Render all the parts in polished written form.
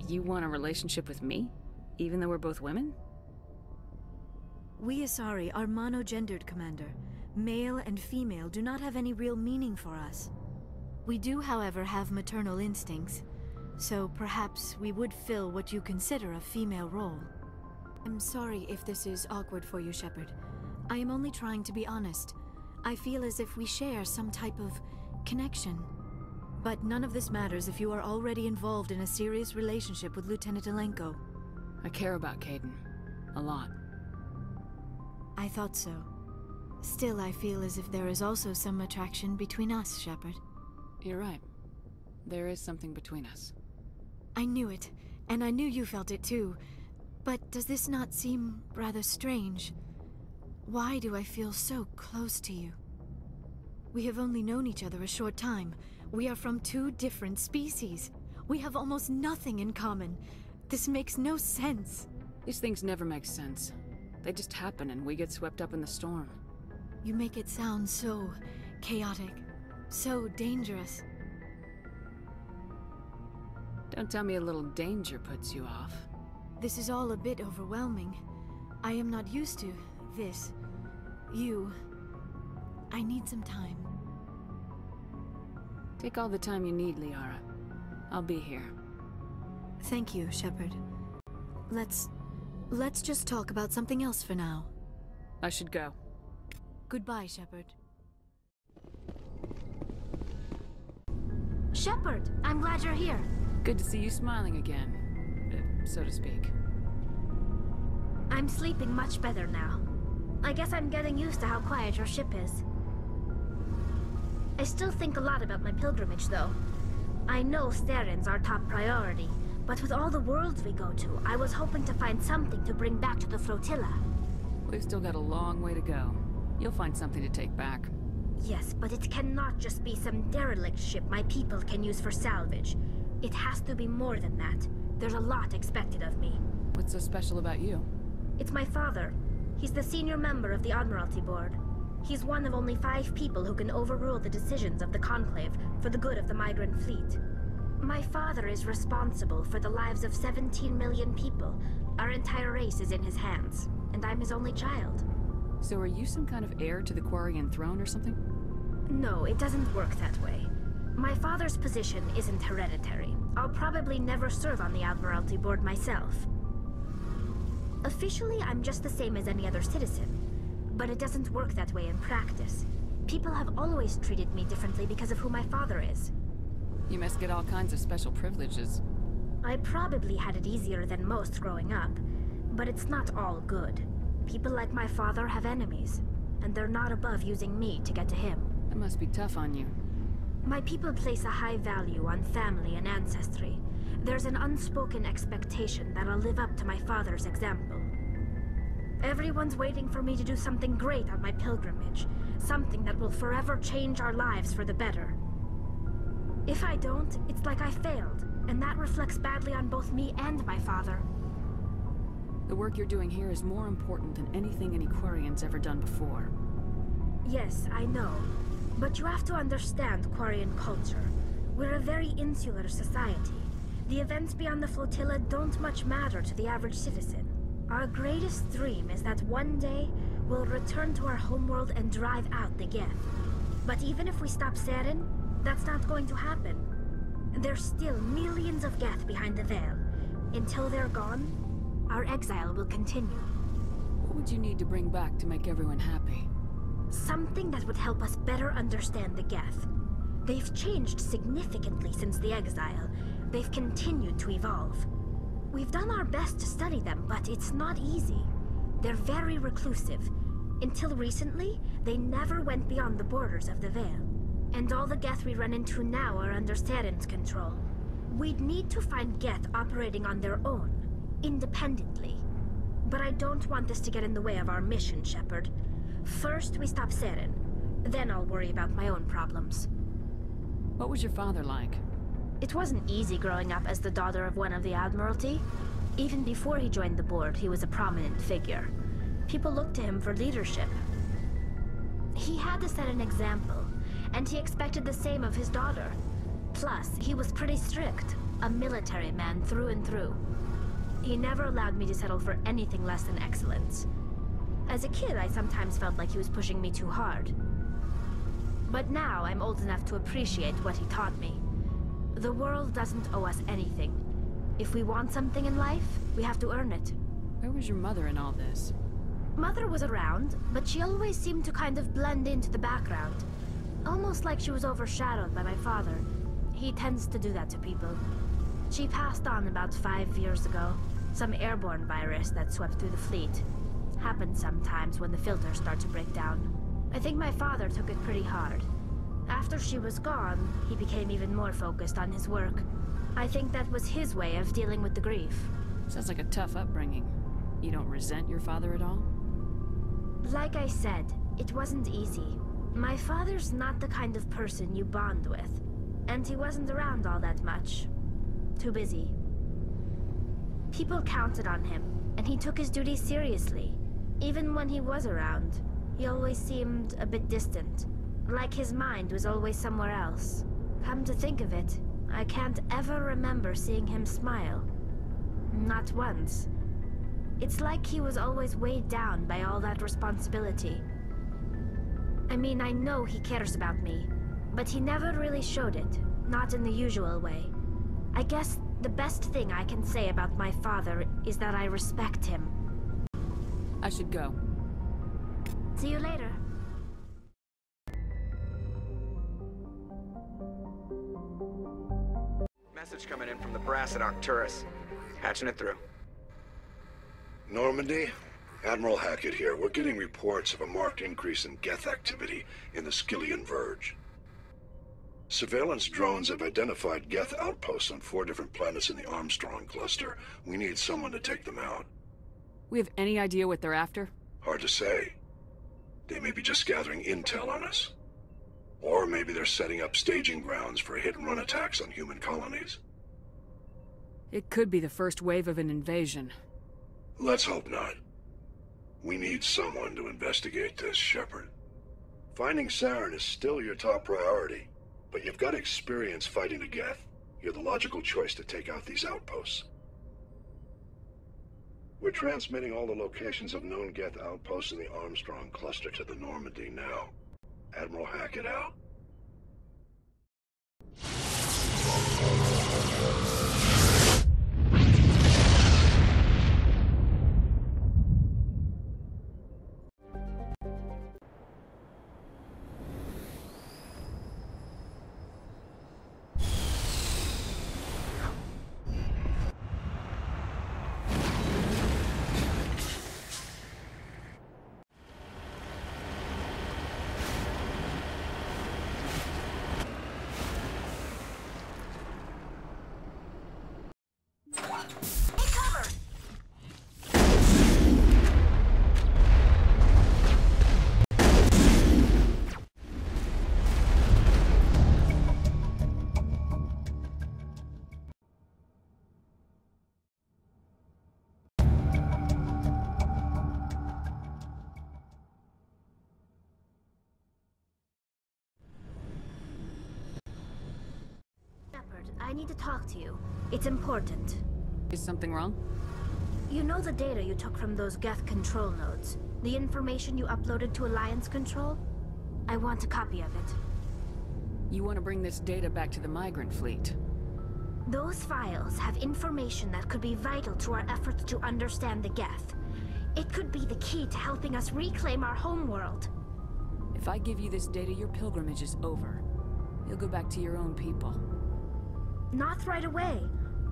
You want a relationship with me? Even though we're both women? We Asari are monogendered, Commander. Male and female do not have any real meaning for us. We do, however, have maternal instincts, so perhaps we would fill what you consider a female role. I'm sorry if this is awkward for you, Shepard. I am only trying to be honest. I feel as if we share some type of connection. But none of this matters if you are already involved in a serious relationship with Lieutenant Alenko. I care about Kaidan. A lot. I thought so. Still, I feel as if there is also some attraction between us, Shepard. You're right. There is something between us. I knew it, and I knew you felt it too. But does this not seem rather strange? Why do I feel so close to you? We have only known each other a short time. We are from two different species. We have almost nothing in common. This makes no sense. These things never make sense. They just happen and we get swept up in the storm. You make it sound so chaotic, so dangerous. Don't tell me a little danger puts you off. This is all a bit overwhelming. I am not used to this. You. I need some time. Take all the time you need, Liara. I'll be here. Thank you, Shepard. Let's just talk about something else for now. I should go. Goodbye, Shepard. Shepard, I'm glad you're here. Good to see you smiling again, so to speak. I'm sleeping much better now. I guess I'm getting used to how quiet your ship is. I still think a lot about my pilgrimage, though. I know Steren's our top priority, but with all the worlds we go to, I was hoping to find something to bring back to the flotilla. We've still got a long way to go. You'll find something to take back. Yes, but it cannot just be some derelict ship my people can use for salvage. It has to be more than that. There's a lot expected of me. What's so special about you? It's my father. He's the senior member of the Admiralty Board. He's one of only 5 people who can overrule the decisions of the Conclave for the good of the migrant fleet. My father is responsible for the lives of 17 million people. Our entire race is in his hands, and I'm his only child. So are you some kind of heir to the Quarian throne or something? No, it doesn't work that way. My father's position isn't hereditary. I'll probably never serve on the Admiralty Board myself. Officially, I'm just the same as any other citizen. But it doesn't work that way in practice. People have always treated me differently because of who my father is. You must get all kinds of special privileges. I probably had it easier than most growing up, but it's not all good. People like my father have enemies, and they're not above using me to get to him. That must be tough on you. My people place a high value on family and ancestry. There's an unspoken expectation that I'll live up to my father's example. Everyone's waiting for me to do something great on my pilgrimage, something that will forever change our lives for the better. If I don't, it's like I failed, and that reflects badly on both me and my father. The work you're doing here is more important than anything any Quarian's ever done before. Yes, I know. But you have to understand Quarian culture. We're a very insular society. The events beyond the flotilla don't much matter to the average citizen. Our greatest dream is that one day, we'll return to our homeworld and drive out the Geth. But even if we stop Seren, that's not going to happen. There's still millions of Geth behind the veil. Until they're gone, our exile will continue. What would you need to bring back to make everyone happy? Something that would help us better understand the Geth. They've changed significantly since the exile. They've continued to evolve. We've done our best to study them, but it's not easy. They're very reclusive. Until recently, they never went beyond the borders of the Veil. And all the Geth we run into now are under Seren's control. We'd need to find Geth operating on their own, independently. But I don't want this to get in the way of our mission, Shepard. First, we stop Seren. Then I'll worry about my own problems. What was your father like? It wasn't easy growing up as the daughter of one of the Admiralty. Even before he joined the board, he was a prominent figure. People looked to him for leadership. He had to set an example, and he expected the same of his daughter. Plus, he was pretty strict. A military man through and through. He never allowed me to settle for anything less than excellence. As a kid, I sometimes felt like he was pushing me too hard. But now, I'm old enough to appreciate what he taught me. The world doesn't owe us anything. If we want something in life, we have to earn it. Where was your mother in all this? Mother was around, but she always seemed to kind of blend into the background. Almost like she was overshadowed by my father. He tends to do that to people. She passed on about 5 years ago. Some airborne virus that swept through the fleet. Happens sometimes when the filters start to break down. I think my father took it pretty hard. After she was gone, he became even more focused on his work. I think that was his way of dealing with the grief. Sounds like a tough upbringing. You don't resent your father at all? Like I said, it wasn't easy. My father's not the kind of person you bond with. And he wasn't around all that much. Too busy. People counted on him, and he took his duties seriously. Even when he was around, he always seemed a bit distant. Like his mind was always somewhere else. Come to think of it, I can't ever remember seeing him smile. Not once. It's like he was always weighed down by all that responsibility. I mean, I know he cares about me, but he never really showed it, not in the usual way. I guess the best thing I can say about my father is that I respect him. I should go. See you later. Message coming in from the brass at Arcturus. Patching it through. Normandy? Admiral Hackett here. We're getting reports of a marked increase in Geth activity in the Skyllian Verge. Surveillance drones have identified Geth outposts on 4 different planets in the Armstrong cluster. We need someone to take them out. We have any idea what they're after? Hard to say. They may be just gathering intel on us. Or maybe they're setting up staging grounds for hit-and-run attacks on human colonies. It could be the first wave of an invasion. Let's hope not. We need someone to investigate this, Shepard. Finding Saren is still your top priority, but you've got experience fighting the Geth. You're the logical choice to take out these outposts. We're transmitting all the locations of known Geth outposts in the Armstrong cluster to the Normandy now. Admiral Hackett out. I need to talk to you. It's important. Is something wrong? You know the data you took from those Geth control nodes? The information you uploaded to Alliance Control? I want a copy of it. You want to bring this data back to the migrant fleet? Those files have information that could be vital to our efforts to understand the Geth. It could be the key to helping us reclaim our homeworld. If I give you this data, your pilgrimage is over. You'll go back to your own people. Not right away.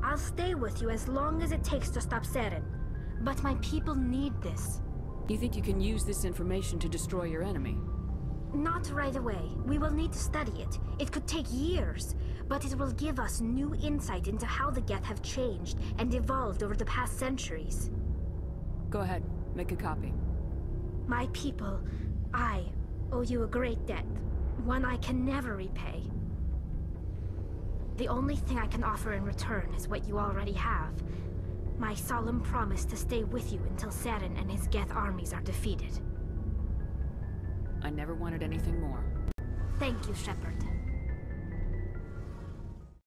I'll stay with you as long as it takes to stop Saren. But my people need this. You think you can use this information to destroy your enemy? Not right away. We will need to study it. It could take years, but it will give us new insight into how the Geth have changed and evolved over the past centuries. Go ahead, make a copy. My people, I owe you a great debt. One I can never repay. The only thing I can offer in return is what you already have. My solemn promise to stay with you until Saren and his Geth armies are defeated. I never wanted anything more. Thank you, Shepard.